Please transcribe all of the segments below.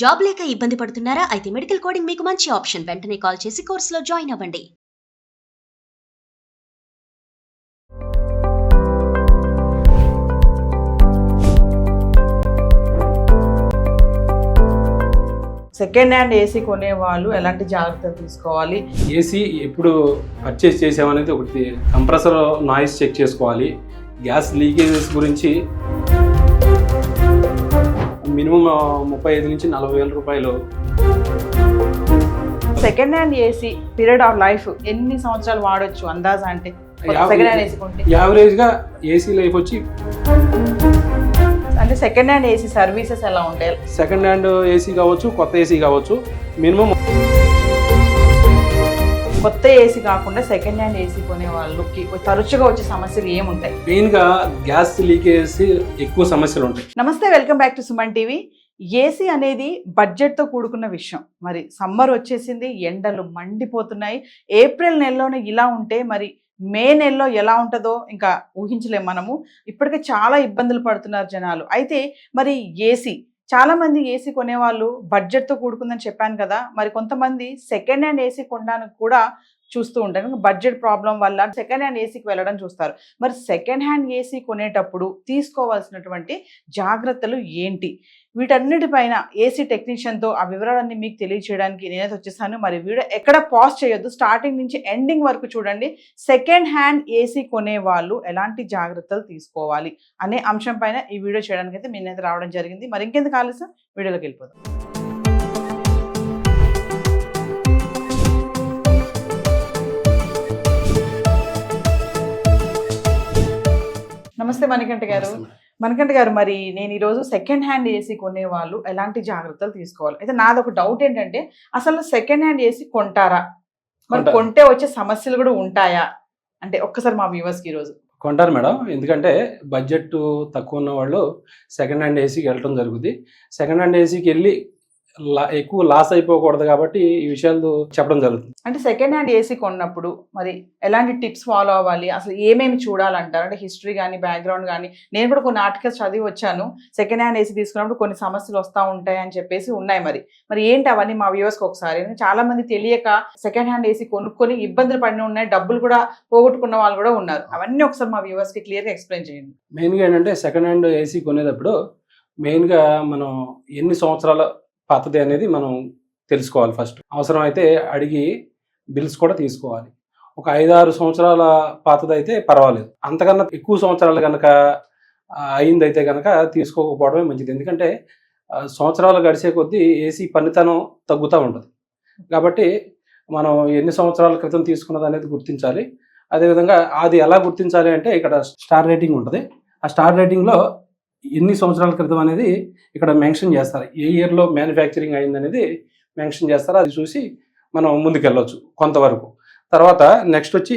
Job లేక ఇబ్బంది పడుతున్నారా? అయితే మెడికల్ కోడింగ్ మీకు మంచి ఆప్షన్. వెంటనే కాల్ చేసి కోర్సులో జాయిన్ అవ్వండి. సెకండ్ హ్యాండ్ ఏసీ కొనే వాళ్ళు ఎలాంటి జాగ్రత్తలు తీసుకోవాలి? ఏసీ ఎప్పుడు పర్చేస్ చేసామనేది ఒకటి, కంప్రెసర్ నాయిస్ చెక్ చేసుకోవాలి. గ్యాస్ లీకేజెస్ గురించి మినిమం 35 నుంచి 40 వేల రూపాయలు. Second hand AC period of life ఎన్ని సంవత్సరాలు వాడొచ్చు అందాజా? అంటే సెకండ్ హ్యాండ్ ఏసీ కొంటే యావరేజ్గా ఏసీ లైఫ్ వచ్చి, అంటే సెకండ్ హ్యాండ్ ఏసీ సర్వీసెస్ ఎలా ఉంటాయి? సెకండ్ హ్యాండ్ ఏసీ కావచ్చు, కొత్త ఏసీ కావచ్చు, మినిమం కొత్త ఏసీ కాకుండా సెకండ్ హ్యాండ్ ఏసీ కొనే వాళ్ళకి తరచుగా వచ్చే సమస్యలు ఏముంటాయి? మెయిన్గా గ్యాస్ లీకేజెస్ ఎక్కువ సమస్యలు ఉంటాయి. నమస్తే, welcome back to Suman TV. AC అనేది బడ్జెట్తో కూడుకున్న విషయం. మరి సమ్మర్ వచ్చేసింది, ఎండలు మండిపోతున్నాయి. ఏప్రిల్ నెలలోనే ఇలా ఉంటే మరి మే నెలలో ఎలా ఉంటుందో ఇంకా ఊహించలేము మనము. ఇప్పటికే చాలా ఇబ్బందులు పడుతున్నారు జనాలు. అయితే మరి ఏసీ, చాలా మంది ఏసీ కొనేవాళ్ళు బడ్జెట్తో కూడుకుందని చెప్పాను కదా. మరి కొంతమంది సెకండ్ హ్యాండ్ ఏసీ కొనడానికి కూడా చూస్తూ ఉంటారు. బడ్జెట్ ప్రాబ్లం వల్ల సెకండ్ హ్యాండ్ ఏసీకి వెళ్ళడం చూస్తారు. మరి సెకండ్ హ్యాండ్ ఏసీ కొనేటప్పుడు తీసుకోవాల్సినటువంటి జాగ్రత్తలు ఏంటి? వీటన్నిటిపైన ఏసీ టెక్నీషియన్తో ఆ వివరాలన్నీ మీకు తెలియచేయడానికి నేనైతే వచ్చేసాను. మరి వీడియో ఎక్కడ పాజ్ చేయొద్దు, స్టార్టింగ్ నుంచి ఎండింగ్ వరకు చూడండి. సెకండ్ హ్యాండ్ ఏసీ కొనే వాళ్ళు ఎలాంటి జాగ్రత్తలు తీసుకోవాలి అనే అంశం పైన ఈ వీడియో చేయడానికి అయితే నేనైతే రావడం జరిగింది. మరి ఇంకెందుకు ఆలస్యం, వీడియోలోకి వెళ్ళిపోదాం. నమస్తే మణికంఠ గారు. మణికంఠ గారు, మరి నేను ఈరోజు సెకండ్ హ్యాండ్ ఏసీ కొనే వాళ్ళు ఎలాంటి జాగ్రత్తలు తీసుకోవాలి? అయితే నాది ఒక డౌట్ ఏంటంటే, అసలు సెకండ్ హ్యాండ్ ఏసీ కొంటారా? మరి కొంటే వచ్చే సమస్యలు కూడా ఉంటాయా? అంటే ఒక్కసారి మా వ్యూవర్స్కి ఈరోజు. కొంటారు మేడం, ఎందుకంటే బడ్జెట్ తక్కువ ఉన్న వాళ్ళు సెకండ్ హ్యాండ్ ఏసీకి వెళ్ళడం జరుగుతుంది. సెకండ్ హ్యాండ్ ఏసీకి వెళ్ళి ఎక్కువ లాస్ అయిపోకూడదు కాబట్టి ఈ విషయాలు చెప్పడం జరుగుతుంది. అంటే సెకండ్ హ్యాండ్ ఏసీ కొన్నప్పుడు మరి ఎలాంటి టిప్స్ ఫాలో అవ్వాలి? అసలు ఏమేమి చూడాలంటారు? అంటే హిస్టరీ కానీ, బ్యాక్గ్రౌండ్ కానీ. నేను కూడా కొన్ని ఆర్టికల్స్ చదివి వచ్చాను, సెకండ్ హ్యాండ్ ఏసీ తీసుకున్నప్పుడు కొన్ని సమస్యలు వస్తూ ఉంటాయి అని చెప్పేసి ఉన్నాయి. మరి ఏంటి అవన్నీ మా వ్యూవర్స్కి ఒకసారి. చాలా మంది తెలియక సెకండ్ హ్యాండ్ ఏసీ కొనుక్కొని ఇబ్బందులు పడిన ఉన్నాయి, డబ్బులు కూడా పోగొట్టుకున్న వాళ్ళు కూడా ఉన్నారు. అవన్నీ ఒకసారి మా వ్యూవర్స్కి క్లియర్గా ఎక్స్ప్లెయిన్ చేయండి. మెయిన్గా ఏంటంటే, సెకండ్ హ్యాండ్ ఏసీ కొనేటప్పుడు మెయిన్గా మనం ఎన్ని సంవత్సరాల పాతది అనేది మనం తెలుసుకోవాలి. ఫస్ట్ అవసరమైతే అడిగి బిల్స్ కూడా తీసుకోవాలి. ఒక 5-6 సంవత్సరాల పాతదైతే పర్వాలేదు. అంతకన్నా ఎక్కువ సంవత్సరాలు కనుక అయిందైతే కనుక తీసుకోకపోవడమే మంచిది. ఎందుకంటే సంవత్సరాలు గడిచే కొద్దీ ఏసీ పనితనం తగ్గుతూ ఉంటుంది. కాబట్టి మనం ఎన్ని సంవత్సరాల క్రితం తీసుకున్నది అనేది గుర్తించాలి. అదేవిధంగా అది ఎలా గుర్తించాలి అంటే, ఇక్కడ స్టార్ రేటింగ్ ఉంటుంది. ఆ స్టార్ రేటింగ్లో ఎన్ని సంవత్సరాల క్రితం అనేది ఇక్కడ మెన్షన్ చేస్తారు. ఏ ఇయర్లో మ్యానుఫ్యాక్చరింగ్ అయింది అనేది మెన్షన్ చేస్తారు. అది చూసి మనం ముందుకెళ్ళొచ్చు కొంతవరకు. తర్వాత నెక్స్ట్ వచ్చి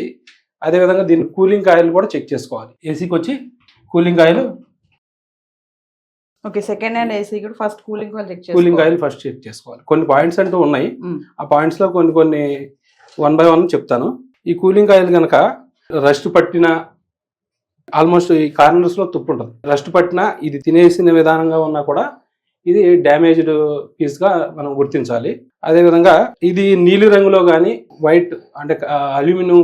అదేవిధంగా దీని కూలింగ్ ఆయిల్ కూడా చెక్ చేసుకోవాలి. ఏసీకి వచ్చి cooling oil. Okay, second hand AC కూడా first cooling oil first check చేసుకోవాలి. కొన్ని పాయింట్స్ అంటూ ఉన్నాయి. ఆ పాయింట్స్లో కొన్ని 1 by 1 చెప్తాను. ఈ కూలింగ్ ఆయిల్ కనుక రస్ట్ పట్టిన, ఆల్మోస్ట్ ఈ కార్నర్స్లో తుప్పు ఉంటుంది, రస్ట్ పట్టినా, ఇది తినేసిన విధానంగా ఉన్నా కూడా ఇది డ్యామేజ్డ్ పీస్గా మనం గుర్తించాలి. అదేవిధంగా ఇది నీలి రంగులో కానీ, వైట్ అంటే అల్యూమినియం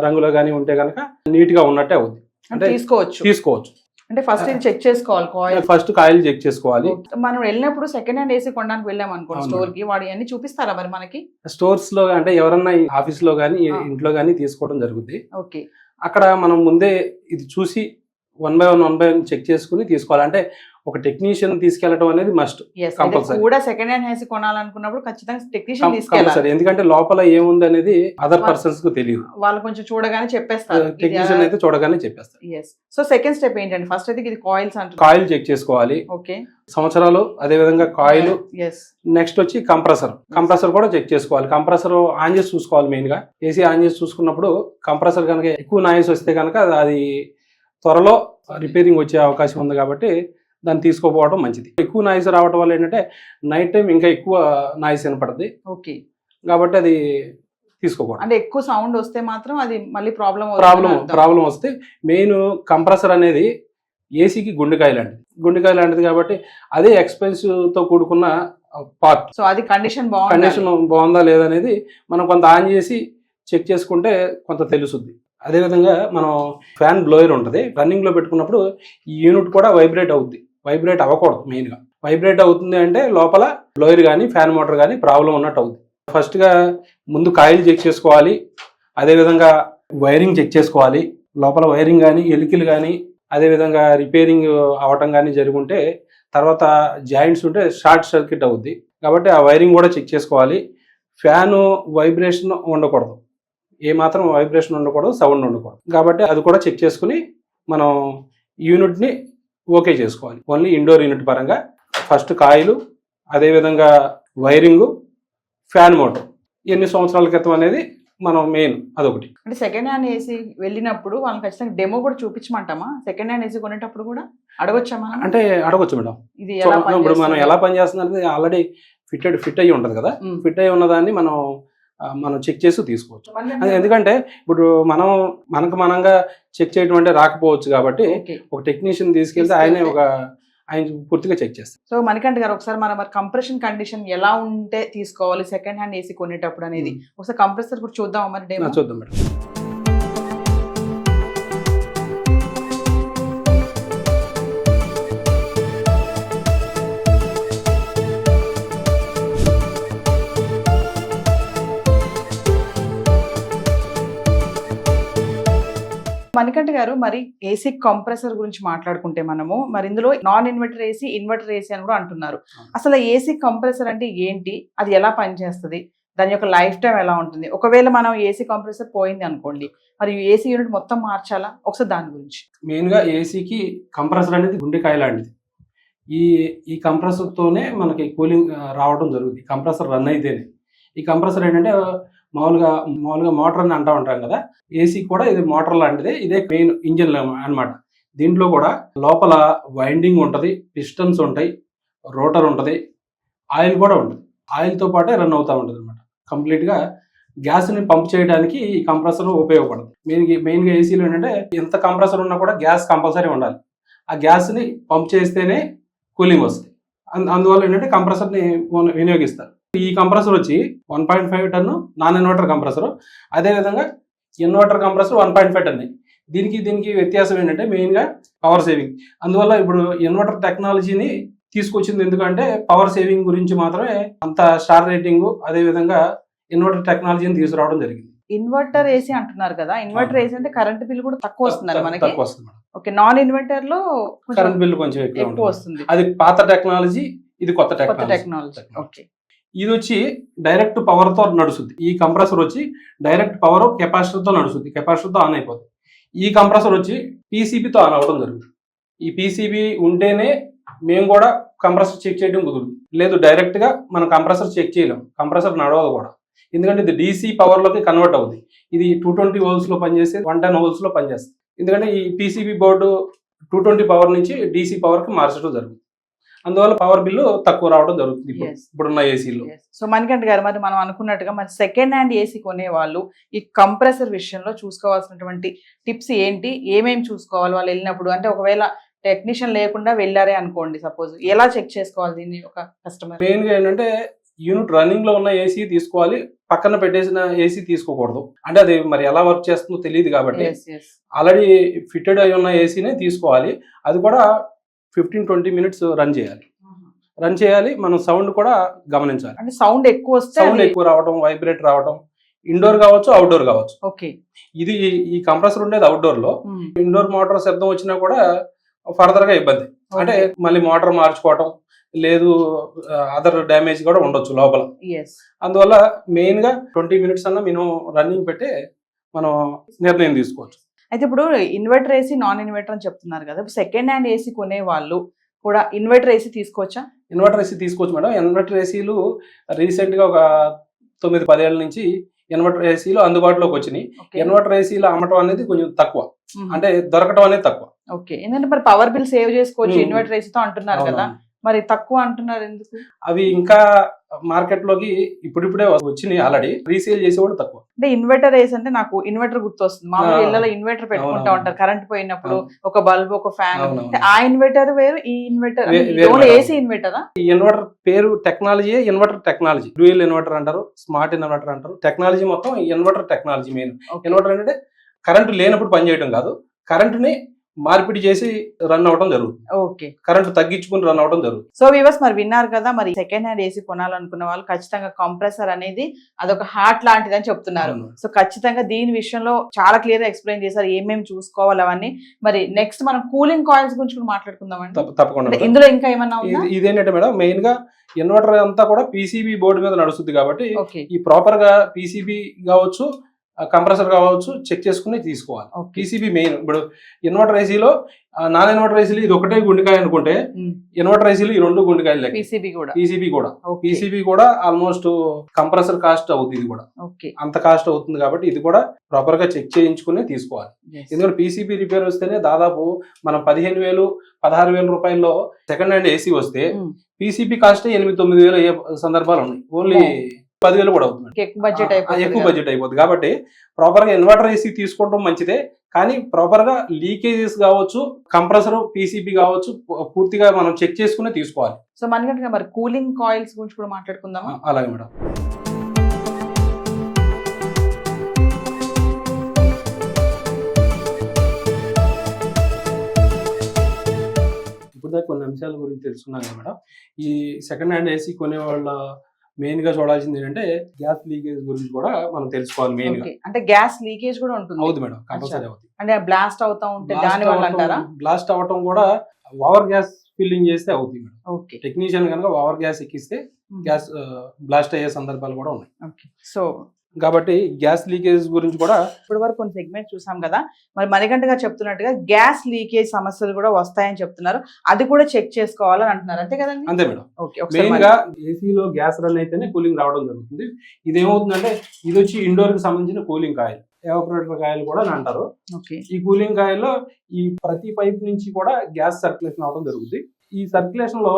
రంగులో కానీ ఉంటే కనుక నీట్గా ఉన్నట్టే అవుద్ది. అంటే తీసుకోవచ్చు. అంటే ఫస్ట్ ఇది చెక్ చేసుకోవాలి. ఫస్ట్ కాయిల్ చెక్ చేసుకోవాలి. మనం వెళ్ళినప్పుడు సెకండ్ హ్యాండ్ ఏసీ కొనడానికి వెళ్ళాం అనుకోండి స్టోర్ కి, వాడు అన్ని చూపిస్తారా మరి మనకి? స్టోర్స్ లో అంటే ఎవరన్నా ఆఫీస్ లో కానీ, ఇంట్లో కానీ తీసుకోవడం జరుగుతుంది. ఓకే, అక్కడ మనం ముందే ఇది చూసి 1 by 1 చెక్ చేసుకుని తీసుకోవాలి. అంటే ఒక టెక్నీషియన్ తీసుకెళ్లడం అనేది మస్ట్, కంపల్సరీ. కూడా సెకండ్ హ్యాండ్ ఏసీ కొనాలనుకున్నప్పుడు ఖచ్చితంగా టెక్నీషియన్ తీసుకెళ్ళాలి. ఎందుకంటే లోపల ఏముంది అనేది అదర్ పర్సన్స్ కు తెలియదు. వాళ్ళు కొంచెం చూడగానే చెప్పేస్తారు, టెక్నీషియన్ అయితే చూడగానే చెప్పేస్తారు. సో సెకండ్ స్టెప్ ఏంటంటే, ఫస్ట్ అయితే ఇది కాయిల్ చెక్ చేసుకోవాలి. ఓకే, సంవత్సరాలు. అదేవిధంగా కాయిల్. నెక్స్ట్ వచ్చి కంప్రెసర్ కూడా చెక్ చేసుకోవాలి. కంప్రెసర్ ఆన్ చేసి చూసుకోవాలి. మెయిన్ గా ఏసీ ఆన్ చేసి చూసుకున్నప్పుడు కంప్రెసర్ కనుక ఎక్కువ నాయిస్ వస్తే కనుక అది త్వరలో రిపేరింగ్ వచ్చే అవకాశం ఉంది. కాబట్టి దాన్ని తీసుకోపోవడం మంచిది. ఎక్కువ నాయిస్ రావడం వల్ల ఏంటంటే నైట్ టైం ఇంకా ఎక్కువ నాయిస్ వినపడుతుంది. ఓకే, కాబట్టి అది తీసుకోకూడదు. అంటే ఎక్కువ సౌండ్ వస్తే మాత్రం అది మళ్ళీ ప్రాబ్లం వస్తే, మెయిన్ కంప్రెసర్ అనేది ఏసీకి గుండెకాయ లాంటిది కాబట్టి అదే ఎక్స్పెన్సివ్తో కూడుకున్న పార్ట్. సో అది కండిషన్ కండిషన్ బాగుందా లేదా అనేది మనం కొంత ఆన్ చేసి చెక్ చేసుకుంటే కొంత తెలుస్తుంది. అదేవిధంగా మనం ఫ్యాన్ బ్లోయర్ ఉంటుంది, రన్నింగ్లో పెట్టుకున్నప్పుడు ఈ యూనిట్ కూడా వైబ్రేట్ అవుద్ది. వైబ్రేట్ అవ్వకూడదు. మెయిన్గా వైబ్రేట్ అవుతుంది అంటే లోపల బ్లోయర్ కానీ ఫ్యాన్ మోటార్ కానీ ప్రాబ్లం ఉన్నట్టు అవుద్ది. ఫస్ట్గా ముందు కాయిల్ చెక్ చేసుకోవాలి, అదేవిధంగా వైరింగ్ చెక్ చేసుకోవాలి. లోపల వైరింగ్ కానీ ఎలికలు కానీ అదేవిధంగా రిపేరింగ్ అవ్వటం కానీ జరుగుంటే తర్వాత జాయింట్స్ ఉంటే షార్ట్ సర్క్యూట్ అవుద్ది. కాబట్టి ఆ వైరింగ్ కూడా చెక్ చేసుకోవాలి. ఫ్యాను వైబ్రేషన్ ఉండకూడదు, ఏమాత్రం వైబ్రేషన్ ఉండకూడదు, సౌండ్ ఉండకూడదు. కాబట్టి అది కూడా చెక్ చేసుకుని మనం యూనిట్ని ఓకే చేసుకోవాలి. ఓన్లీ ఇండోర్ యూనిట్ పరంగా ఫస్ట్ కాయిలు, అదేవిధంగా వైరింగు, ఫ్యాన్ మోటార్ ఎన్ని సంవత్సరాల క్రితం అనేది మనం మెయిన్ అదొకటి. అంటే సెకండ్ హ్యాండ్ ఏసీ వెళ్ళినప్పుడు వాళ్ళకి ఖచ్చితంగా డెమో కూడా చూపించమంటామా? సెకండ్ హ్యాండ్ ఏసీ కొనేటప్పుడు కూడా అడగొచ్చా మనం? అంటే అడగొచ్చు మేడం. ఇది ఇప్పుడు మనం ఎలా పనిచేస్తుంది అనేది ఆల్రెడీ ఫిట్ అయ్యి ఉంటుంది కదా, ఫిట్ అయ్యి ఉన్నదాన్ని మనం చెక్ చేసి తీసుకోవచ్చు. ఎందుకంటే ఇప్పుడు మనకు మనంగా చెక్ చేయడం అంటే రాకపోవచ్చు కాబట్టి ఒక టెక్నీషియన్ తీసుకెళ్తే ఆయన పూర్తిగా చెక్ చేస్తారు. సో మణికంఠ గారు ఒకసారి మరి కంప్రెషన్ కండిషన్ ఎలా ఉంటే తీసుకోవాలి సెకండ్ హ్యాండ్ ఏసీ కొనేటప్పుడు అనేది ఒకసారి కంప్రెసర్ కూడా చూద్దాం మరి. చూద్దాం మేడం. మణికంఠ గారు, మరి ఏసీ కంప్రెసర్ గురించి మాట్లాడుకుంటే మనము మరి ఇందులో non inverter AC, inverter AC అని కూడా అంటున్నారు. అసలు ఏసీ కంప్రెసర్ అంటే ఏంటి, అది ఎలా పనిచేస్తుంది, దాని యొక్క లైఫ్ టైం ఎలా ఉంటుంది? ఒకవేళ మనం ఏసీ కంప్రెసర్ పోయింది అనుకోండి, మరి ఏసీ యూనిట్ మొత్తం మార్చాలా? ఒకసారి దాని గురించి. మెయిన్గా ఏసీకి కంప్రెసర్ అనేది గుండెకాయ లాంటిది. ఈ కంప్రెసర్తోనే మనకి కూలింగ్ రావడం జరుగుతుంది. కంప్రెసర్ రన్ అయితేనే. ఈ కంప్రెసర్ ఏంటంటే మామూలుగా మోటార్ అని అంటూ ఉంటాం కదా, ఏసీ కూడా ఇది మోటార్ లాంటిదే. ఇదే మెయిన్ ఇంజిన్ అన్నమాట. దీంట్లో కూడా లోపల వైండింగ్ ఉంటుంది, పిస్టన్స్ ఉంటాయి, రోటర్ ఉంటుంది, ఆయిల్ కూడా ఉంటుంది. ఆయిల్తో పాటే రన్ అవుతూ ఉంటుంది అనమాట. కంప్లీట్గా గ్యాస్ని పంప్ చేయడానికి ఈ కంప్రెసర్ ఉపయోగపడుతుంది. మెయిన్గా ఏసీలో ఏంటంటే ఎంత కంప్రెసర్ ఉన్నా కూడా గ్యాస్ కంపల్సరీ ఉండాలి. ఆ గ్యాస్ని పంప్ చేస్తేనే కూలింగ్ వస్తుంది. అందువల్ల ఏంటంటే కంప్రెసర్ని వినియోగిస్తారు. ఈ కంప్రెసర్ వచ్చి 1.5 టన్ నాన్ ఇన్వర్టర్ కంప్రెసర్, అదేవిధంగా ఇన్వర్టర్ కంప్రెసర్ 1.5 టన్. దీనికి వ్యత్యాసం ఏంటంటే మెయిన్గా పవర్ సేవింగ్. అందువల్ల ఇప్పుడు ఇన్వర్టర్ టెక్నాలజీని తీసుకొచ్చింది ఎందుకంటే పవర్ సేవింగ్ గురించి మాత్రమే అంత స్టార్ రేటింగ్, అదేవిధంగా ఇన్వర్టర్ టెక్నాలజీని తీసుకురావడం జరిగింది. ఇన్వర్టర్ ఏసీ అంటున్నారు కదా, ఇన్వర్టర్ ఏసీ అంటే కరెంట్ బిల్ కూడా తక్కువ వస్తుంది మనకి. తక్కువ వస్తుంది. ఓకే, నాన్ ఇన్వర్టర్ లో కరెంట్ బిల్ కొంచెం ఎక్కువ వస్తుంది. అది పాత టెక్నాలజీ, ఇది కొత్త టెక్నాలజీ. ఓకే, ఇది వచ్చి డైరెక్ట్ పవర్ తో నడుస్తుంది. ఈ కంప్రెసర్ వచ్చి డైరెక్ట్ పవర్ కెపాసిటర్ తో నడుస్తుంది, కెపాసిటర్ తో ఆన్ అయిపోతుంది. ఈ కంప్రెసర్ వచ్చి పీసీబీతో ఆన్ అవ్వడం జరుగుతుంది. ఈ పీసీబీ ఉంటేనే మేము కూడా కంప్రెసర్ చెక్ చేయడం కుదురుతుంది. లేదు డైరెక్ట్ గా మనం కంప్రెసర్ చెక్ చేయలేం, కంప్రెసర్ నడవదు కూడా. ఎందుకంటే ఇది డీసీ పవర్ లోకి కన్వర్ట్ అవుతుంది. ఇది 220 volts లో పనిచేస్తే 110 volts లో పనిచేస్తుంది. ఎందుకంటే ఈ పీసీబీ బోర్డు 220 పవర్ నుంచి డీసీ పవర్ కి మార్చడం జరుగుతుంది. అందువల్ల పవర్ బిల్లు తక్కువ రావడం జరుగుతుంది ఇప్పుడున్న ఏసీలో. సో మణికంఠ గారు, మరి మనం అనుకున్నట్టుగా మరి సెకండ్ హ్యాండ్ ఏసీ కొనే వాళ్ళు ఈ కంప్రెసర్ విషయంలో చూసుకోవాల్సినటువంటి టిప్స్ ఏంటి, ఏమేమి చూసుకోవాలి వాళ్ళు వెళ్ళినప్పుడు? అంటే ఒకవేళ టెక్నీషియన్ లేకుండా వెళ్ళారే అనుకోండి, సపోజ్ ఎలా చెక్ చేసుకోవాలి దీన్ని ఒక కస్టమర్? మెయిన్ గా ఏంటంటే యూనిట్ రన్నింగ్ లో ఉన్న ఏసీ తీసుకోవాలి, పక్కన పెట్టేసిన ఏసీ తీసుకోకూడదు. అంటే అది మరి ఎలా వర్క్ చేస్తుందో తెలియదు కాబట్టి ఆల్రెడీ ఫిట్టెడ్ అయి ఉన్న ఏసీనే తీసుకోవాలి. అది కూడా 15-20 minutes రన్ చేయాలి. మనం సౌండ్ కూడా గమనించాలి. అంటే సౌండ్ ఎక్కువ రావడం, వైబ్రేట్ రావడం, ఇండోర్ కావచ్చు, అవుట్డోర్ కావచ్చు. ఓకే, ఇది ఈ కంప్రెసర్ ఉండేది అవుట్డోర్ లో. ఇండోర్ మోటార్ శబ్దం వచ్చినా కూడా ఫర్దర్ గా ఇబ్బంది. అంటే మళ్ళీ మోటార్ మార్చుకోవటం, లేదు అదర్ డ్యామేజ్ కూడా ఉండొచ్చు లోపల. అందువల్ల మెయిన్ గా 20 minutes అన్న మినిమం రన్నింగ్ పెట్టి మనం నిర్ణయం తీసుకోవచ్చు. అయితే ఇప్పుడు ఇన్వర్టర్ ఏసీ, నాన్ ఇన్వర్టర్ అని చెప్తున్నారు కదా, సెకండ్ హ్యాండ్ ఏసీ కొనే వాళ్ళు కూడా ఇన్వర్టర్ ఏసీ తీసుకోవచ్చా? ఇన్వర్టర్ ఏసీ తీసుకోవచ్చు మేడం. ఇన్వర్టర్ ఏసీలు రీసెంట్ గా ఒక 9-10 ఏళ్ల నుంచి ఇన్వర్టర్ ఏసీలు అందుబాటులోకి వచ్చినాయి. ఇన్వర్టర్ ఏసీలు అమ్మటం అనేది కొంచెం తక్కువ, అంటే దొరకటం అనేది తక్కువ. ఓకే, ఎందుకంటే మరి పవర్ బిల్ సేవ్ చేసుకోవచ్చు ఇన్వర్టర్ ఏసీతో అంటున్నారు కదా, మరి తక్కువ అంటున్నారు ఎందుకు? అవి ఇంకా మార్కెట్లోకి ఇప్పుడిప్పుడే వచ్చినాయి, ఆల్రెడీ రీసేల్ చేసేవాడు తక్కువ. అంటే ఇన్వర్టర్ వేసి అంటే నాకు ఇన్వర్టర్ గుర్తొస్తుంది. మామూలుగా ఇళ్ళలో ఇన్వర్టర్ పెట్టుకుంటా అవును. ఉంటారు కరెంట్ పోయినప్పుడు, ఒక బల్బ్, ఒక ఫ్యాన్. అవునవును. ఆ ఇన్వర్టర్ వేరు, ఈ ఇన్వర్టర్ వేరు మేడం. ఏసీ ఇన్వర్టరా? ఈ ఇన్వర్టర్ పేరు technology, inverter technology, dual inverter అంటారు, స్మార్ట్ ఇన్వర్టర్ అంటారు. టెక్నాలజీ మొత్తం ఇన్వర్టర్ టెక్నాలజీ మెయిన్. ఇన్వర్టర్ అంటే కరెంటు లేనప్పుడు పనిచేయడం కాదు, కరెంటుని మార్పిడి చేసి రన్ అవడం జరుగుతుంది. ఓకే, కరెంటు తగ్గించుకుని రన్ అవడం జరుగుతుంది. సో వ్యూవర్స్ మరి విన్నారు కదా, మరి సెకండ్ హ్యాండ్ ఏసీ కొనాలనుకున్న వాళ్ళు ఖచ్చితంగా కంప్రెసర్ అనేది అదొక హార్ట్ లాంటిది అని చెప్తున్నారు. అవును. సో ఖచ్చితంగా దీని విషయంలో చాలా క్లియర్ గా ఎక్స్ప్లెయిన్ చేశారు, ఏమేమి చూసుకోవాలి అవన్నీ. మరి నెక్స్ట్ మనం కూలింగ్ కాయిల్స్ గురించి కూడా మాట్లాడుకుందామండి. తప్పకుండా అంటే మేడం. ఇందులో ఇంకా ఏమన్నా ఉందా? ఇదేంటంటే మేడం, మెయిన్ గా ఇన్వర్టర్ అంతా కూడా పీసీబీ బోర్డు మీద నడుస్తుంది కాబట్టి ఓకే, ఈ ప్రాపర్ గా పీసీబీ కావచ్చు, కంప్రెసర్ కావచ్చు, చెక్ చేసుకుని తీసుకోవాలి. ఓకే. PCB main. ఇప్పుడు ఇన్వర్టర్ ఏసీలో, నాన్ ఇన్వర్టర్ ఏసీలో ఇది ఒకటే గుండెకాయ అనుకుంటే, ఇన్వర్టర్ ఏసీలో ఈ 2 గుండెకాయలు లెక్క. పీసీబీ కూడా. ఓకే. పీసీబీ కూడా ఆల్మోస్ట్ కంప్రెసర్ కాస్ట్ అవుతుంది. ఇది కూడా ఓకే, అంత కాస్ట్ అవుతుంది కాబట్టి ఇది కూడా ప్రాపర్ గా చెక్ చేయించుకుని తీసుకోవాలి. ఎందుకంటే పీసీబీ రిపేర్ వస్తేనే దాదాపు మనం 15,000 16,000 రూపాయల్లో సెకండ్ హ్యాండ్ ఏసీ వస్తే పీసీబీ కాస్ట్ 8-9,000 అయ్యే సందర్భాలు ఉన్నాయి. ఓన్లీ 10,000 కూడా అవుతుంది. ఎక్కువ బడ్జెట్ ఎక్కువ బడ్జెట్ అయిపోతుంది. కాబట్టి ప్రాపర్ గా ఇన్వర్టర్ ఏసీ తీసుకోవడం మంచిదే, కానీ ప్రాపర్ గా లీకేజెస్ కావచ్చు, కంప్రెసర్ పీసీబీ కావచ్చు, పూర్తిగా మనం చెక్ చేసుకుని తీసుకోవాలి. సో మనకంటే మరి కూలింగ్ కాయిల్స్ గురించి కూడా మాట్లాడుకుందామా? అలాగే మేడం. ఇప్పుడు దాకా కొన్ని అంశాల గురించి తెలుసుకున్నాం కదా మేడం. ఈ సెకండ్ హ్యాండ్ ఏసీ కొనే వాళ్ళ మెయిన్ గా చూడాల్సింది ఏంటంటే గ్యాస్ లీకేజ్ గురించి కూడా మనం తెలుసుకోవాలి. మెయిన్ గా అంటే గ్యాస్ లీకేజ్ కూడా ఉంటుంది. అవుతుంది మేడం, కంపల్సరీ అవుతుంది. అంటే బ్లాస్ట్ అవుతా ఉంటే దాని వల్ల అంటారా? బ్లాస్ట్ అవటం కూడా ఓవర్ గ్యాస్ ఫిల్లింగ్ చేస్తే అవుతుంది మేడం. ఓకే, టెక్నీషియన్ కనుక ఓవర్ గ్యాస్ ఎక్కిస్తే గ్యాస్ బ్లాస్ట్ అయ్యే సందర్భాలు కూడా ఉన్నాయి. ఓకే, సో కాబట్టి గ్యాస్ లీకేజ్ గురించి కూడా ఇప్పటి వరకు కొన్ని సెగ్మెంట్ చూసాం కదా. మరి మణికంఠ గారు చెప్తున్నట్టుగా గ్యాస్ లీకేజ్ సమస్యలు కూడా వస్తాయని చెప్తున్నారు, అది కూడా చెక్ చేసుకోవాలని అంటున్నారు, అంతే కదండి? అంతే మేడం. ఓకే, మెయిన్ గా ఏసీలో గ్యాస్ రన్ అయితేనే కూలింగ్ రావడం జరుగుతుంది. ఇది ఏమవుతుందంటే, ఇది వచ్చి ఇండోర్ కి సంబంధించిన కూలింగ్ కాయిల్, ఎవాపరేటర్ కాయిల్ కూడా అని అంటారు. ఓకే, ఈ కూలింగ్ కాయిల్లో ఈ ప్రతి పైప్ నుంచి కూడా గ్యాస్ సర్క్యులేషన్ అవడం జరుగుతుంది. ఈ సర్క్యులేషన్ లో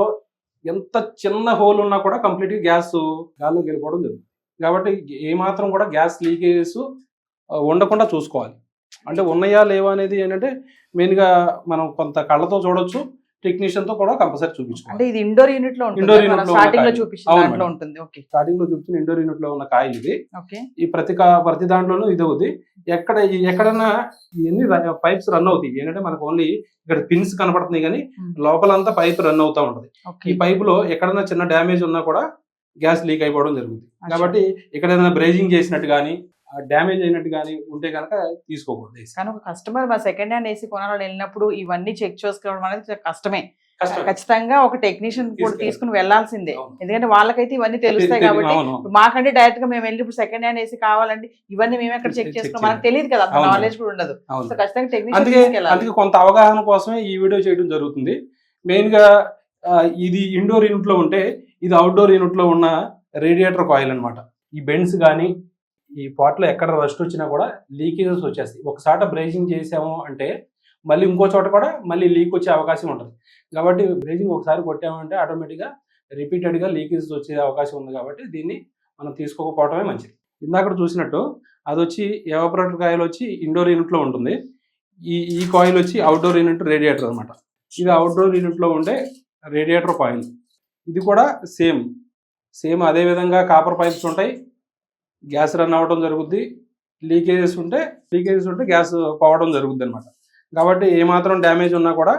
ఎంత చిన్న హోల్ ఉన్నా కూడా కంప్లీట్ గా గ్యాస్ గాల్లోకి వెళ్ళిపోవడం జరుగుతుంది. కాబట్టి ఏమాత్రం కూడా గ్యాస్ లీకేజెస్ ఉండకుండా చూసుకోవాలి. అంటే ఉన్నాయా లేవా అనేది ఏంటంటే మెయిన్ గా మనం కొంత కళ్ళతో చూడొచ్చు, టెక్నీషియన్ తో కూడా కంపల్సరీ చూపించుకోవాలి. అంటే ఇది ఇండోర్ యూనిట్ లో ఉంటుంది, ఇండోర్ యూనిట్ లో స్టార్టింగ్ లో చూపించిన దాంట్లో ఉంటుంది. ఓకే, స్టార్టింగ్ లో చూపించిన ఇండోర్ యూనిట్ లో ఉన్న కాయిల్ ఇది. ఓకే, ఈ ప్రతి దాంట్లోనూ ఇది అవుతుంది. ఎక్కడైనా ఇవన్నీ పైప్స్ రన్ అవుతాయి. ఏంటంటే మనకు ఓన్లీ ఇక్కడ పిన్స్ కనపడుతున్నాయి, కానీ లోపలంతా పైప్ రన్ అవుతా ఉంటది. ఈ పైప్ లో ఎక్కడైనా చిన్న డ్యామేజ్ ఉన్నా కూడా గ్యాస్ లీక్ అయిపోవడం జరుగుతుంది. కాబట్టి ఇక్కడ ఏదైనా బ్రేజింగ్ చేసినట్టు కానీ, డ్యామేజ్ అయినట్టు కానీ ఉంటే కనుక తీసుకోకూడదు. కానీ ఒక కస్టమర్ మా సెకండ్ హ్యాండ్ ఏసీ కొనాలని వెళ్ళినప్పుడు ఇవన్నీ చెక్ చేసుకోవడం అనేది కష్టమే. ఖచ్చితంగా ఒక టెక్నీషియన్ కూడా తీసుకుని వెళ్లాల్సిందే, ఎందుకంటే వాళ్ళకైతే ఇవన్నీ తెలుస్తాయి. కాబట్టి మాకంటే డైరెక్ట్ గా మేము వెళ్ళి ఇప్పుడు సెకండ్ హ్యాండ్ ఏసీ కావాలండి ఇవన్నీ మేము ఎక్కడ చెక్ చేసుకున్నాం మనకు తెలియదు కదా, అంత నాలెడ్జ్ కూడా ఉండదు. సో ఖచ్చితంగా టెక్నీషియన్ అందుకే కొంత అవగాహన కోసమే ఈ వీడియో చేయడం జరుగుతుంది. మెయిన్ గా ఇది ఇండోర్ యూనిట్ లో ఉంటే, ఇది అవుట్డోర్ యూనిట్ లో ఉన్న రేడియేటర్ కాయిల్ అన్నమాట. ఈ బెండ్స్ కానీ ఈ పాట్లో ఎక్కడ రస్ట్ వచ్చినా కూడా లీకేజెస్ వచ్చేస్తాయి. ఒకసారి బ్రేజింగ్ చేసాము అంటే మళ్ళీ ఇంకో చోట కూడా మళ్ళీ లీక్ వచ్చే అవకాశం ఉంటుంది. కాబట్టి బ్రేజింగ్ ఒకసారి కొట్టామంటే ఆటోమేటిక్గా రిపీటెడ్గా లీకేజెస్ వచ్చే అవకాశం ఉంది. కాబట్టి దీన్ని మనం తీసుకోకపోవడమే మంచిది. ఇందాక చూసినట్టు అది వచ్చి ఎవాపరేటర్ కాయిల్ వచ్చి ఇండోర్ యూనిట్లో ఉంటుంది. ఈ కాయిల్ వచ్చి అవుట్డోర్ యూనిట్ రేడియేటర్ అనమాట. ఇది అవుట్డోర్ యూనిట్లో ఉండే రేడియేటర్ కాయిల్. ఇది కూడా సేమ్ అదే విధంగా కాపర్ పైప్స్ ఉంటాయి. గ్యాస్ రన్ అవ్వడం జరుగుద్ది. లీకేజెస్ ఉంటే గ్యాస్ పోవడం జరుగుద్ది అనమాట. కాబట్టి ఏమాత్రం డ్యామేజ్ ఉన్నా కూడా,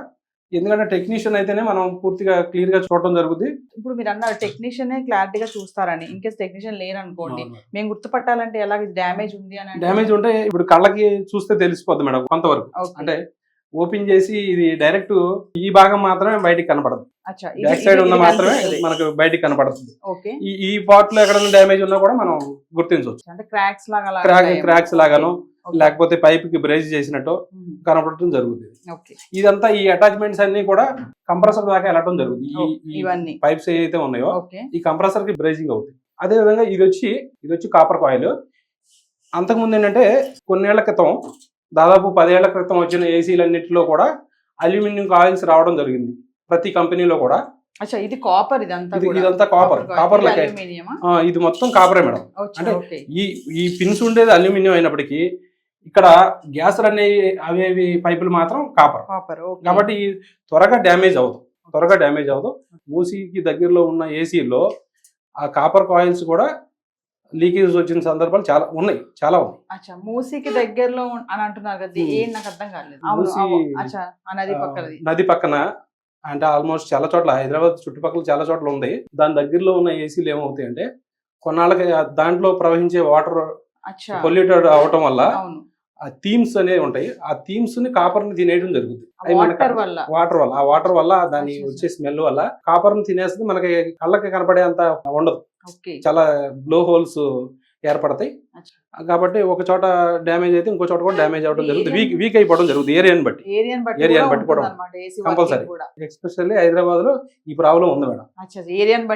ఎందుకంటే టెక్నీషియన్ అయితేనే మనం పూర్తిగా క్లియర్ గా చూడటం జరుగుతుంది. ఇప్పుడు మీరు అన్నారు టెక్నీషియన్ క్లారిటీగా చూస్తారని, ఇన్కేస్ టెక్నీషియన్ లేరనుకోండి, మేము గుర్తుపట్టాలంటే ఎలా డ్యామేజ్ ఉంది అని? డ్యామేజ్ ఉంటే ఇప్పుడు కళ్ళకి చూస్తే తెలిసిపోద్ది మేడం కొంతవరకు. అంటే ఓపెన్ చేసి ఇది డైరెక్ట్ ఈ భాగం మాత్రమే బయటికి కనపడదు, బ్యాక్ సైడ్ ఉన్న మాత్రమే మనకు బయటికి కనపడుతుంది. ఈ పార్ట్ లో ఎక్కడైనా డ్యామేజ్ ఉన్నా కూడా మనం గుర్తించవచ్చు. అంటే క్రాక్స్ లాగాను, లేకపోతే పైప్ కి బ్రేజ్ చేసినట్టు కనపడటం జరుగుతుంది. ఇదంతా ఈ అటాచ్మెంట్స్ అన్ని కూడా కంప్రెసర్ దాకా వెళ్ళటం జరుగుతుంది. ఈ పైప్స్ ఏవైతే ఉన్నాయో ఈ కంప్రెసర్ కి బ్రేజింగ్ అవుతుంది. అదే విధంగా ఇది వచ్చి కాపర్ కాయిల్. అంతకుముందు ఏంటంటే కొన్నేళ్ల క్రితం, దాదాపు 10 ఏళ్ల క్రితం వచ్చిన ఏసీలన్నింటిలో కూడా అల్యూమినియం కాయిల్స్ రావడం జరిగింది. ప్రతి కంపెనీలో కూడా అచ్చా ఇది కాపర్ ఇదంతా ఇది కూడా? ఇదంతా కాపర్ coil. కాపర్ ఇది లెక్క అల్యూమినియమా? ఇది మొత్తం కాపరే మేడం. అచ్చా, అంటే ఓకే. ఈ ఈ పిన్స్ ఉండేది అల్యూమినియం అయినప్పటికీ ఇక్కడ గ్యాస్ అనేవి అవేవి పైపులు మాత్రం కాపర్. Copper, okay. కాబట్టి త్వరగా డ్యామేజ్ అవ్వదు. మూసీకి దగ్గరలో ఉన్న ఏసీలో ఆ కాపర్ కాయిల్స్ కూడా లీకేజ్ వచ్చిన సందర్భాలు చాలా ఉన్నాయి. అచ్చా, మూసీకి దగ్గరలో అని అంటున్నారు కదా, ఏం నాకు అర్థం కాలేదు. అచ్చా, ఆ నది పక్కనది. నది పక్కన అంటే ఆల్మోస్ట్ చాలా చోట్ల హైదరాబాద్ చుట్టుపక్కల చాలా చోట్ల ఉంది. దాని దగ్గరలో ఉన్న ఏసీలు ఏమవుతాయి అంటే కొన్నాళ్ళకి దాంట్లో ప్రవహించే వాటర్ అచ్చా, పొల్యూటెడ్ అవటం వల్ల అవును, ఆ థీమ్స్ అనేవి ఉంటాయి. ఆ థీమ్స్ ని కాపర్ ని తినేయడం జరుగుతుంది. వాటర్ వల్ల దాని వచ్చే స్మెల్ వల్ల కాపర్ ని తినేస్తుంది. మనకి కళ్ళకి కనపడే అంత ఉండదు. చాలా బ్లో హోల్స్ ఏర్పడతాయి. కాబట్టి ఒక చోట డ్యామేజ్ అయితే ఇంకో చోట కూడా డ్యామేజ్ అవడం జరుగుతుంది. వీక్ అయిపోవడం జరుగుతుంది ఏరియాని బట్టి కూడా కంపల్సరీ. ఎస్పెషల్లీ హైదరాబాద్ లో ఈ ప్రాబ్లం ఉంది మేడం. ఏరియాని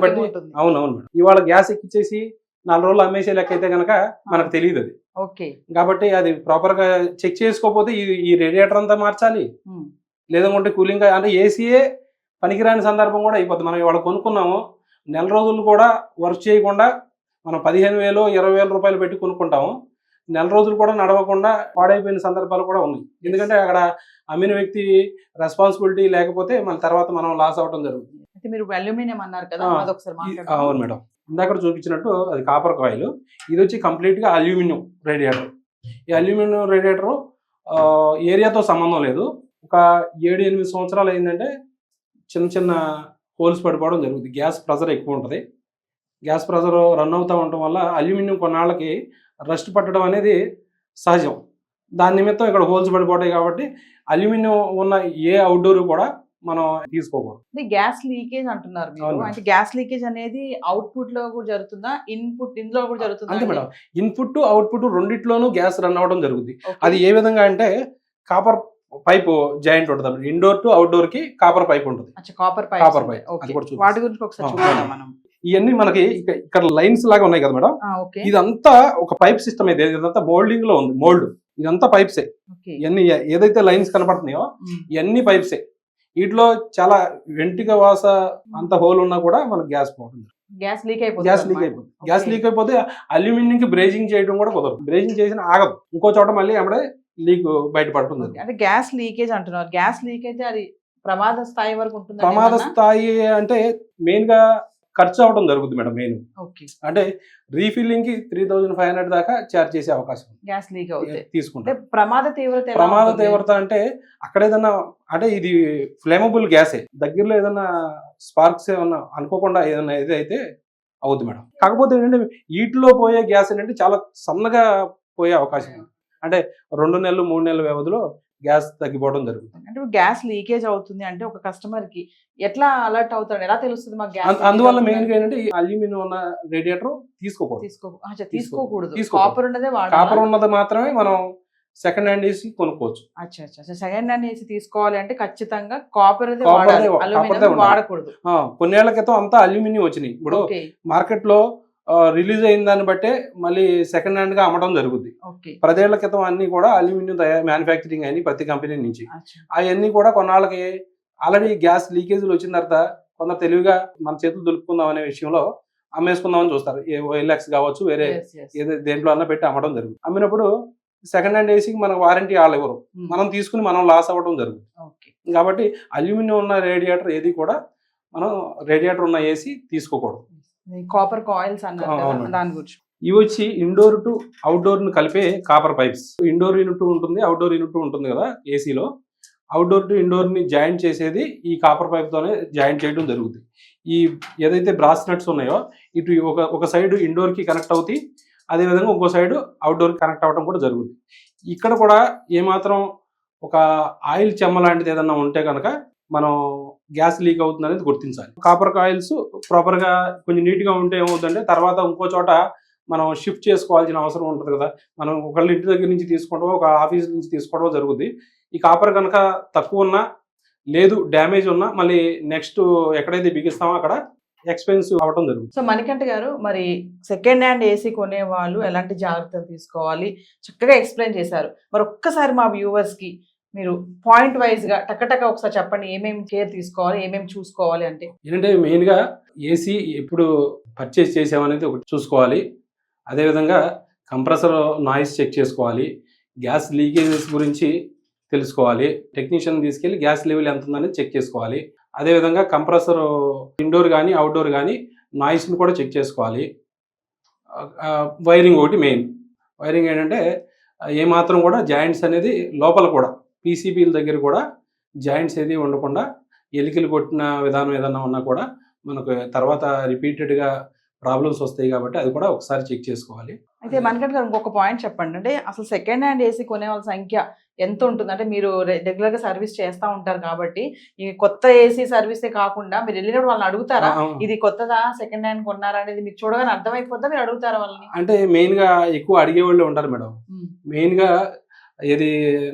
బట్టి అవును మేడం. ఇవాళ గ్యాస్ ఎక్కిచ్చేసి 4 రోజులు అమ్మేసే లెక్క అయితే కనుక మనకు తెలియదు అది. కాబట్టి అది ప్రాపర్ గా చెక్ చేసుకోకపోతే ఈ రేడియేటర్ అంతా మార్చాలి, లేదంటే కూలింగ్ అంటే ఏసీయే పనికిరాని సందర్భం కూడా అయిపోతుంది. మనం ఇవాళ కొనుక్కున్నాము, నెల రోజులు కూడా వర్క్ చేయకుండా మనం 15,000 20,000 రూపాయలు పెట్టి కొనుక్కుంటాము, నెల రోజులు కూడా నడవకుండా పాడైపోయిన సందర్భాలు కూడా ఉన్నాయి. ఎందుకంటే అక్కడ అమ్మిన వ్యక్తి రెస్పాన్సిబిలిటీ లేకపోతే మన తర్వాత మనం లాస్ అవడం జరుగుతుంది. మీరు అల్యూమినియం అన్నారు కదా, అవును మేడం. ఇందాక చూపించినట్టు అది కాపర్ కాయిల్, ఇది వచ్చి కంప్లీట్ గా అల్యూమినియం రేడియేటర్. ఈ అల్యూమినియం రేడియేటర్ ఏరియాతో సంబంధం లేదు. ఒక 7-8 సంవత్సరాలు అయిందంటే చిన్న హోల్స్ పడిపోవడం జరుగుతుంది. గ్యాస్ ప్రెజర్ ఎక్కువ ఉంటుంది. గ్యాస్ ప్రెజర్ రన్ అవుతూ ఉండటం వల్ల అల్యూమినియం కొన్నాళ్ళకి రస్ట్ పట్టడం అనేది సహజం. దాని నిమిత్తం ఇక్కడ హోల్స్ పడిపోతాయి. కాబట్టి అల్యూమినియం ఉన్న ఏ అవుట్డోర్ కూడా మనం తీసుకోకూడదు. గ్యాస్ లీకేజ్ అంటున్నారు మీరు, అంటే గ్యాస్ లీకేజ్ అనేది అవుట్పుట్ లో కూడా జరుగుతుందా, ఇన్పుట్ ఇందులో కూడా జరుగుతుందా? అంతే మేడం, ఇన్పుట్ అవుట్పుట్ రెండిట్లోనూ గ్యాస్ రన్ అవ్వడం జరుగుతుంది. అది ఏ విధంగా అంటే కాపర్ పైప్ జాయింట్ ఉంటుంది. ఇండోర్ టు అవుట్డోర్ కి కాపర్ పైప్ ఉంటుంది. కాపర్ పైప్ వాటి గురించి ఒకసారి చూద్దాం మనం. ఇవన్నీ మనకి ఇక్కడ లైన్స్ లాగా ఉన్నాయి కదా మేడం, ఇదంతా ఒక పైప్ సిస్టమ్ అయితే ఇదంతా మోల్డింగ్ లో ఉంది. మోల్డ్ ఇదంతా పైప్సే. ఇవన్నీ ఏదైతే లైన్స్ కనపడుతున్నాయో ఇవన్నీ పైప్సే. వీటిలో చాలా వెంటిగా వాస అంత హోల్ ఉన్నా కూడా మనకు గ్యాస్ పోతుంది. గ్యాస్ లీక్ అయిపోతే అల్యూమినియం కి బ్రేజింగ్ చేయడం కూడా కుదరదు. బ్రేజింగ్ చేసిన ఆగదు, ఇంకో చోట మళ్ళీ అప్పుడే లీక్ బయటపడుతుంది. అంటే గ్యాస్ లీకేజ్ అంటున్నారు. గ్యాస్ లీకేజ్ అది ప్రమాద స్థాయి వరకు ఉంటుంది. ప్రమాద స్థాయి అంటే మెయిన్ గా ఖర్చు అవడం జరుగుతుంది మేడం. మెయిన్ అంటే రీఫిల్లింగ్ కి 3,500 దాకా చార్జ్ చేసే అవకాశం గ్యాస్ లీక్ అవుతుంది తీసుకుంటే. ప్రమాద తీవ్రత అంటే అక్కడ ఏదన్నా అంటే ఇది ఫ్లేమబుల్ గ్యాసే, దగ్గరలో ఏదన్నా స్పార్క్స్ ఏమన్నా అనుకోకుండా ఏదన్నా ఏదైతే అవుతుంది మేడం. కాకపోతే ఏంటంటే వీటిలో పోయే గ్యాస్ ఏంటంటే చాలా సన్నగా పోయే అవకాశం ఉంది. అంటే 2 నెలలు 3 నెలల వ్యవధిలో గ్యాస్ తగ్గిపోవడం జరుగుతుంది. అంటే గ్యాస్ లీకేజ్ అవుతుంది అంటే ఒక కస్టమర్ కి ఎట్లా అలర్ట్ అవుతాడు, ఎలా తెలుస్తుంది మాకు గ్యాస్? అందువల్ల మెయిన్ గా ఏంటంటే అల్యూమినియం ఉన్న రేడియేటర్ తీసుకోకూడదు. కాపర్ ఉన్నది మాత్రమే మనం సెకండ్ హ్యాండ్ ఏసీ కొనుక్కోవచ్చు. సెకండ్ హ్యాండ్ ఏసీ తీసుకోవాలి అంటే ఖచ్చితంగా కాపర్ వాడకూడదు. కొన్నేళ్ల క్రితం అంతా అల్యూమినియం వచ్చినాయి. ఇప్పుడు మార్కెట్ లో రిలీజ్ అయిన దాన్ని బట్టే మళ్ళీ సెకండ్ హ్యాండ్ గా అమ్మడం జరుగుద్ది. 10 ఏళ్ల క్రితం అన్ని కూడా అల్యూమినియం మ్యానుఫ్యాక్చరింగ్ అయినాయి ప్రతి కంపెనీ నుంచి. అవన్నీ కూడా కొన్నాళ్ళకి ఆల్రెడీ గ్యాస్ లీకేజీలు వచ్చిన తర్వాత కొంత తెలివిగా మన చేతులు దులుపుకుందాం అనే విషయంలో అమ్మేసుకుందామని చూస్తారు. OLX కావచ్చు, వేరే దేంట్లో అన్నా పెట్టి అమ్మడం జరుగుతుంది. అమ్మినప్పుడు సెకండ్ హ్యాండ్ ఏసీకి మనకు వారంటీ వాళ్ళు ఎవరు, మనం తీసుకుని మనం లాస్ అవ్వడం జరుగుతుంది. కాబట్టి అల్యూమినియం ఉన్న రేడియేటర్ ఏది కూడా మనం రేడియేటర్ ఉన్న ఏసీ తీసుకోకూడదు. కాపర్ కాయిల్స్ అన్నారు దాని గురించి. ఇవి వచ్చి ఇండోర్ టు అవుట్డోర్ ను కలిపే కాపర్ పైప్స్. ఇండోర్ యూనిట్ ఉంటుంది, అవుట్డోర్ యూనిట్ ఉంటుంది కదా ఏసీలో. అవుట్డోర్ టు ఇండోర్ ని జాయింట్ చేసేది ఈ కాపర్ పైప్ తోనే జాయింట్ చేయడం జరుగుతుంది. ఈ ఏదైతే బ్రాస్ నట్స్ ఉన్నాయో ఇటు ఒక సైడ్ ఇండోర్ కి కనెక్ట్ అవుతాయి, అదే విధంగా ఇంకో సైడ్ అవుట్డోర్ కి కనెక్ట్ అవ్వడం కూడా జరుగుతుంది. ఇక్కడ కూడా ఏమాత్రం ఒక ఆయిల్ చెమ్మ లాంటిది ఏదన్నా ఉంటే కనుక మనం గ్యాస్ లీక్ అవుతుంది అనేది గుర్తించాలి. కాపర్ కాయిల్స్ ప్రాపర్ గా కొంచెం నీట్ గా ఉంటే ఏమవుతుందంటే తర్వాత ఇంకో చోట మనం షిఫ్ట్ చేసుకోవాల్సిన అవసరం ఉంటుంది కదా. మనం ఒకళ్ళ ఇంటి దగ్గర నుంచి తీసుకోవడమో ఒక ఆఫీస్ నుంచి తీసుకోవడమో జరుగుతుంది. ఈ కాపర్ కనుక తక్కువ ఉన్నా లేదు డ్యామేజ్ ఉన్నా మళ్ళీ నెక్స్ట్ ఎక్కడైతే బిగిస్తామో అక్కడ ఎక్స్పెన్సివ్ అవ్వడం జరుగుతుంది. సో మణికంఠ గారు, మరి సెకండ్ హ్యాండ్ ఏసీ కొనే వాళ్ళు ఎలాంటి జాగ్రత్తలు తీసుకోవాలి చక్కగా ఎక్స్ప్లెయిన్ చేశారు. మరి ఒక్కసారి మా వ్యూవర్స్ కి మీరు పాయింట్ వైజ్ గా టక్కటక్క ఒకసారి చెప్పండి, ఏమేమి కేర్ తీసుకోవాలి, ఏమేమి చూసుకోవాలి అంటే. ఏంటంటే మెయిన్గా ఏసీ ఎప్పుడు పర్చేస్ చేసామనేది ఒకటి చూసుకోవాలి. అదేవిధంగా కంప్రెసర్ నాయిస్ చెక్ చేసుకోవాలి. గ్యాస్ లీకేజెస్ గురించి తెలుసుకోవాలి. టెక్నీషియన్ తీసుకెళ్ళి గ్యాస్ లెవెల్ ఎంత ఉందనేది చెక్ చేసుకోవాలి. అదేవిధంగా కంప్రెసర్ ఇండోర్ కానీ అవుట్డోర్ కానీ నాయిస్ని కూడా చెక్ చేసుకోవాలి. వైరింగ్ ఒకటి మెయిన్. వైరింగ్ ఏంటంటే ఏమాత్రం కూడా జాయింట్స్ అనేది లోపల కూడా పీసీబీల దగ్గర కూడా జాయింట్స్ ఏది ఉండకుండా ఎలికలు కొట్టిన విధానం ఏదన్నా ఉన్నా కూడా మనకు తర్వాత రిపీటెడ్గా ప్రాబ్లమ్స్ వస్తాయి కాబట్టి అది కూడా ఒకసారి చెక్ చేసుకోవాలి. అయితే మనకంటే ఇంకొక పాయింట్ చెప్పండి, అంటే అసలు సెకండ్ హ్యాండ్ ఏసీ కొనే వాళ్ళ సంఖ్య ఎంత ఉంటుంది? అంటే మీరు రెగ్యులర్ గా సర్వీస్ చేస్తూ ఉంటారు కాబట్టి ఈ కొత్త ఏసీ సర్వీసే కాకుండా మీరు వెళ్ళినప్పుడు వాళ్ళని అడుగుతారా, ఇది కొత్తదా సెకండ్ హ్యాండ్ కొన్నారా అనేది మీకు చూడగానే అర్థమైపోద్దా, మీరు అడుగుతారా వాళ్ళని? అంటే మెయిన్ గా ఎక్కువ అడిగే వాళ్ళు ఉంటారు మేడం. మెయిన్ గా ఏది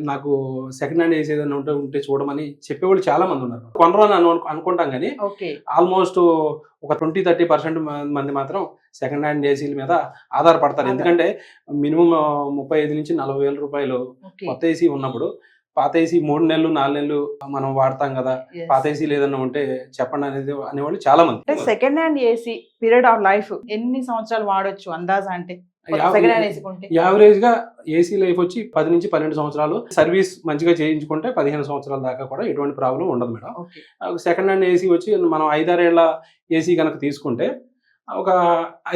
నాకు సెకండ్ హ్యాండ్ ఏసీ ఏదైనా ఉంటే చూడమని చెప్పేవాళ్ళు చాలా మంది ఉన్నారు. కొనరు అని అనుకుంటాం కానీ ఆల్మోస్ట్ ఒక 20-30% మంది మాత్రం సెకండ్ హ్యాండ్ ఏసీల మీద ఆధారపడతారు. ఎందుకంటే మినిమం 35 నుంచి 40 వేల రూపాయలు కొత్త ఏసీ ఉన్నప్పుడు పాత ఏసీ 3 నెలలు 4 నెలలు మనం వాడతాం కదా, పాత ఏసీ ఏదన్నా ఉంటే చెప్పండి అనేది అనేవాళ్ళు చాలా మంది. అంటే second hand AC period of life ఎన్ని సంవత్సరాలు వాడొచ్చు అందాజా? అంటే యావరేజ్ గా ఏసీ లైఫ్ వచ్చి 10 నుంచి 12 సంవత్సరాలు. సర్వీస్ మంచిగా చేయించుకుంటే 15 సంవత్సరాల దాకా కూడా ఎటువంటి ప్రాబ్లం ఉండదు మేడం. సెకండ్ హ్యాండ్ ఏసీ వచ్చి మనం 5-6 ఏళ్ల ఏసీ కనుక తీసుకుంటే ఒక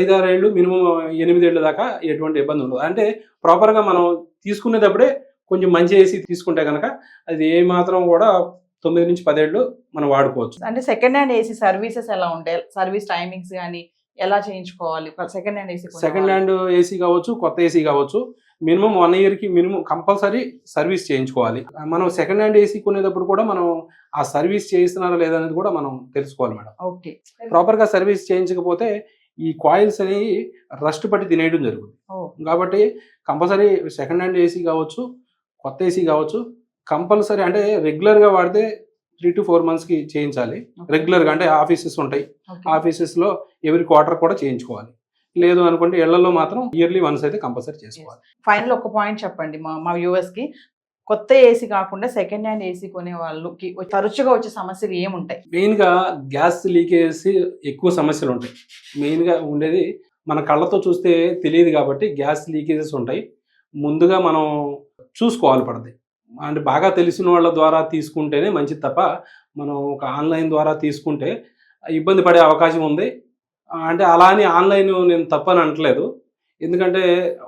5-6 ఏళ్ళు మినిమం 8 ఏళ్ళ దాకా ఎటువంటి ఇబ్బంది ఉండదు. అంటే ప్రాపర్ గా మనం తీసుకునేటప్పుడే కొంచెం మంచి ఏసీ తీసుకుంటే కనుక అది ఏ మాత్రం కూడా 9 నుంచి 10 ఏళ్ళు మనం వాడుకోవచ్చు. అంటే సెకండ్ హ్యాండ్ ఏసీ సర్వీసెస్ ఎలా ఉంటాయి, సర్వీస్ టైమింగ్స్ కానీ ఎలా చేయించుకోవాలి? Second hand AC, second hand AC కావచ్చు, కొత్త ఏసీ కావచ్చు, మినిమం 1 year కి మినిమం కంపల్సరీ సర్వీస్ చేయించుకోవాలి. మనం సెకండ్ హ్యాండ్ ఏసీ కొనేటప్పుడు కూడా మనం ఆ సర్వీస్ చేయిస్తున్నారా లేదనేది కూడా మనం తెలుసుకోవాలి మేడం. ఓకే, ప్రాపర్ గా సర్వీస్ చేయించకపోతే ఈ కాయిల్స్ అనేవి రస్ట్ పట్టి తినేయడం జరుగుతుంది. కాబట్టి కంపల్సరీ సెకండ్ హ్యాండ్ ఏసీ కావచ్చు, కొత్త ఏసీ కావచ్చు, కంపల్సరీ అంటే రెగ్యులర్ గా వాడితే 3 to 4 months కి చేయించాలి. రెగ్యులర్ గా అంటే ఆఫీసెస్ ఉంటాయి, ఆఫీసెస్ లో ఎవ్రీ క్వార్టర్ కూడా చేయించుకోవాలి. లేదు అనుకుంటే ఇళ్లలో మాత్రం ఇయర్లీ వన్స్ అయితే కంపల్సరీ చేసుకోవాలి. ఫైనల్ ఒక పాయింట్ చెప్పండి మా వ్యూవర్స్ కి, కొత్త ఏసీ కాకుండా సెకండ్ హ్యాండ్ ఏసీ కొనే వాళ్ళకి తరచుగా వచ్చే సమస్యలు ఏముంటాయి? మెయిన్ గా గ్యాస్ లీకేజ్ ఎక్కువ సమస్యలు ఉంటాయి. మెయిన్ గా ఉండేది మన కళ్ళతో చూస్తే తెలియదు కాబట్టి గ్యాస్ లీకేజెస్ ఉంటాయి. ముందుగా మనం చూసుకోవాలి పడతాయి. అంటే బాగా తెలిసిన వాళ్ళ ద్వారా తీసుకుంటేనే మంచిది తప్ప మనం ఒక ఆన్లైన్ ద్వారా తీసుకుంటే ఇబ్బంది పడే అవకాశం ఉంది. అంటే అలా అని ఆన్లైన్ నేను తప్పని అనట్లేదు. ఎందుకంటే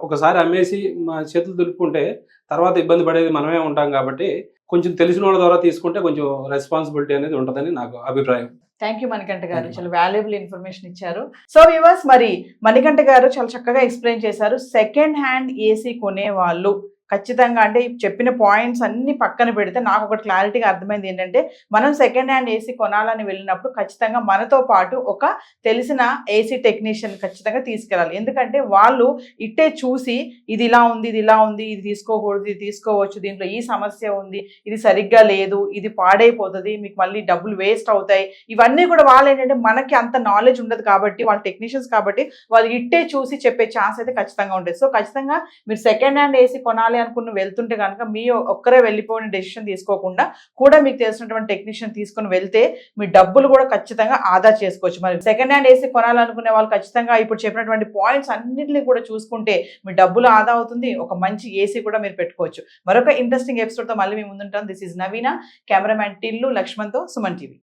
ఒకసారి అమ్మేసి మా చేతులు దులుపుకుంటే తర్వాత ఇబ్బంది పడేది మనమే ఉంటాం కాబట్టి కొంచెం తెలిసిన వాళ్ళ ద్వారా తీసుకుంటే కొంచెం రెస్పాన్సిబిలిటీ అనేది ఉంటుందని నాకు అభిప్రాయం. థ్యాంక్ యూ మణికంఠ గారు, చాలా వాల్యుబుల్ ఇన్ఫర్మేషన్ ఇచ్చారు. సో వ్యూవర్స్, మరి మణికంఠ గారు చాలా చక్కగా ఎక్స్ప్లెయిన్ చేశారు. సెకండ్ హ్యాండ్ ఏసీ కొనే వాళ్ళు ఖచ్చితంగా, అంటే చెప్పిన పాయింట్స్ అన్ని పక్కన పెడితే నాకు ఒకటి క్లారిటీగా అర్థమైంది ఏంటంటే, మనం సెకండ్ హ్యాండ్ ఏసీ కొనాలని వెళ్ళినప్పుడు ఖచ్చితంగా మనతో పాటు ఒక తెలిసిన ఏసీ టెక్నీషియన్ ఖచ్చితంగా తీసుకెళ్ళాలి. ఎందుకంటే వాళ్ళు ఇట్టే చూసి ఇది ఇలా ఉంది, ఇది ఇలా ఉంది, ఇది తీసుకోకూడదు, ఇది తీసుకోవచ్చు, దీంట్లో ఈ సమస్య ఉంది, ఇది సరిగ్గా లేదు, ఇది పాడైపోతుంది, మీకు మళ్ళీ డబ్బులు వేస్ట్ అవుతాయి, ఇవన్నీ కూడా వాళ్ళు ఏంటంటే మనకి అంత నాలెడ్జ్ ఉండదు కాబట్టి, వాళ్ళు టెక్నీషియన్స్ కాబట్టి వాళ్ళు ఇట్టే చూసి చెప్పే ఛాన్స్ అయితే ఖచ్చితంగా ఉంటుంది. సో ఖచ్చితంగా మీరు సెకండ్ హ్యాండ్ ఏసీ కొనాలి అనుకుని వెళ్తుంటే కనుక మీ ఒక్కరే వెళ్ళిపోయిన డెసిషన్ తీసుకోకుండా కూడా మీకు తెలిసినటువంటి టెక్నీషియన్ తీసుకుని వెళ్తే మీ డబ్బులు కూడా ఖచ్చితంగా ఆదా చేసుకోవచ్చు. మరి సెకండ్ హ్యాండ్ ఏసీ కొనాలనుకునే వాళ్ళు ఖచ్చితంగా ఇప్పుడు చెప్పినటువంటి పాయింట్స్ అన్నింటినీ కూడా చూసుకుంటే మీ డబ్బులు ఆదా అవుతుంది, ఒక మంచి ఏసీ కూడా మీరు పెట్టుకోవచ్చు. మరొక ఇంట్రెస్టింగ్ ఎపిసోడ్ తో మళ్ళీ మీ ముందుంటాం. This is Naveena, cameraman Tillu లక్ష్మణ్తో, సుమన్ టీవీ.